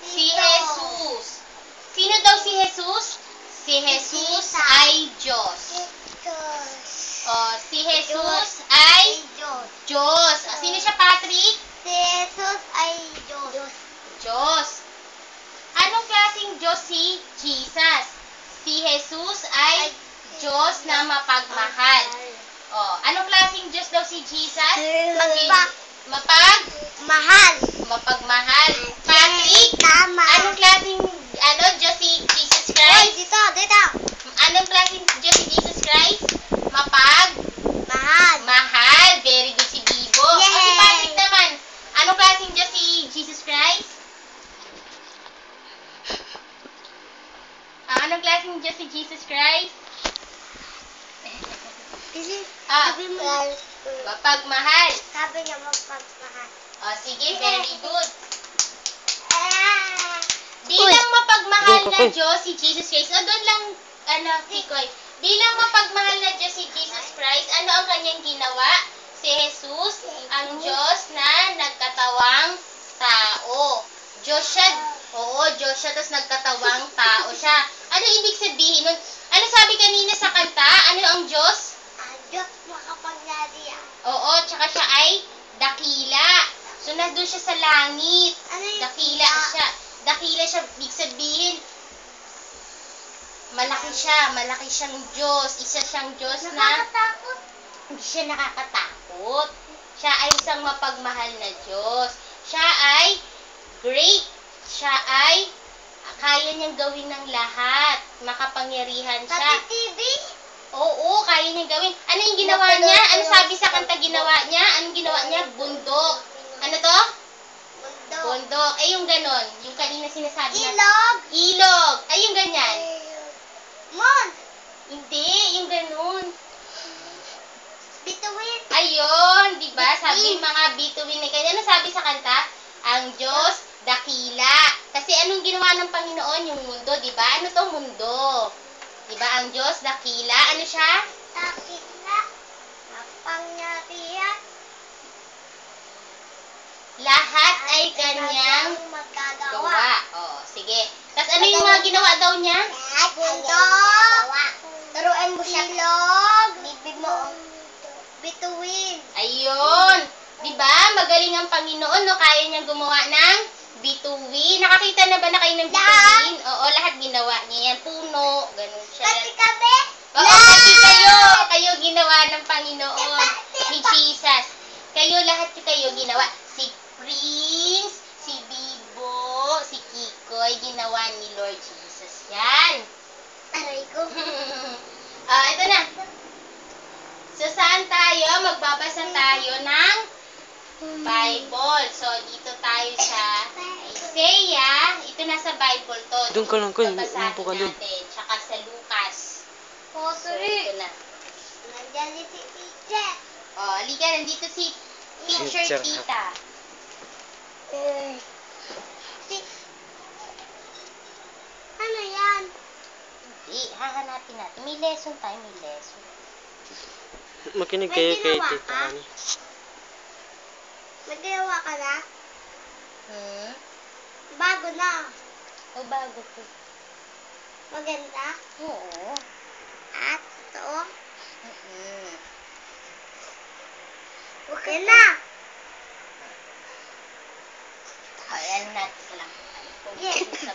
Si Jesus. Sino daw si Jesus? Si Jesus ay Diyos. Si Jesus ay Diyos. Sino siya, Patrick? Si Jesus ay Diyos. Diyos. Anong klaseng Diyos si Jesus? Si Jesus ay Diyos na mapagmahal. Anong klaseng Diyos daw si Jesus? Mahal. Mapagmahal. Patrick, Tama. anong klaseng Diyos si Jesus Christ? Dito. Anong klaseng Diyos si Jesus Christ? Mahal. Mahal. Very good si Bibo. Yay! Si Patrick naman, anong klaseng Diyos si Jesus Christ? Anong klaseng Diyos si Jesus Christ? Mapagmahal. Sabi niya mapagmahal. Sige, very good. Bilang mapagmahal na Diyos si Jesus Christ, doon lang, Kikoy, bilang mapagmahal na Diyos si Jesus Christ, ano ang kanyang ginawa? Si Jesus, ang Diyos na nagkatawang tao. Diyos siya, Diyos siya, tapos nagkatawang tao siya. Ano ibig sabihin nun? Ano sabi kanina sa kanta? Ano ang Diyos? Diyos makapangyarihan. Tsaka siya ay dakila. So, nandun siya sa langit. Dakila siya. Dakila siya, ibig sabihin, malaki siyang Diyos. Isa siyang Diyos na Nakakatakot. hindi siya nakakatakot. Siya ay isang mapagmahal na Diyos. Siya ay great. Siya ay kaya niyang gawin ng lahat. Makapangyarihan siya. Sa TV? Oo, kaya niyang gawin. Ano yung ginawa niya? Ano sabi sa kanta ginawa niya? Anong ginawa niya? Bundok. Ano to? Bundok. Yung ganon. Yung kanina sinasabi na. Ilog. Yung ganyan. Mon. Hindi, yung ganon. Bituin. Ayun, di ba? Sabi mga bituin na ganyan. Ano sabi sa kanta? Ang Diyos, dakila. Kasi anong ginawa ng Panginoon? Yung mundo, di ba? Ano to mundo? Di ba? Ang Diyos, dakila. Ano siya? Dakila. Mapangyarihan. Lahat ay kanyang gawa. Sige. Tapos ano yung mga ginawa daw niya? Bundok. Turuan mo siya. Ilog. Bibig mo. Bituin. Ayun. Diba? Magaling ang Panginoon, no? Kaya niyang gumawa ng bituin. Nakakita na ba na kayo ng bituin? Oo, lahat ginawa niya yan. Puno. Ganun siya. Pati kami. Oo, pati kayo. Kayo ginawa ng Panginoon. Ni Jesus. Lahat kayo ginawa. Si Prince, si Bibo, si Kikoy, ginawa ni Lord Jesus. Yan. Aray ko. Ito na. So, saan tayo? Magbabasa tayo ng Bible. So, dito tayo sa Isaiah. Ito nasa Bible to. Doon ka lang, Koy. Babasahin Umupo ka doon. natin. Tsaka sa Lucas. So, ito na. Nandiyan si teacher. Halika. Nandito si Teacher Teacher. Tita. Ano yan? Hindi. Hahanapin natin. May lesson tayo. May lesson. Makinig May kayo kay ginawa Tita ka? Ani. Nagawa ka na? Bago na. Bago to. Maganda. Oo. At ito. Okay Yan na. Ayan natin lang. Yes. Sa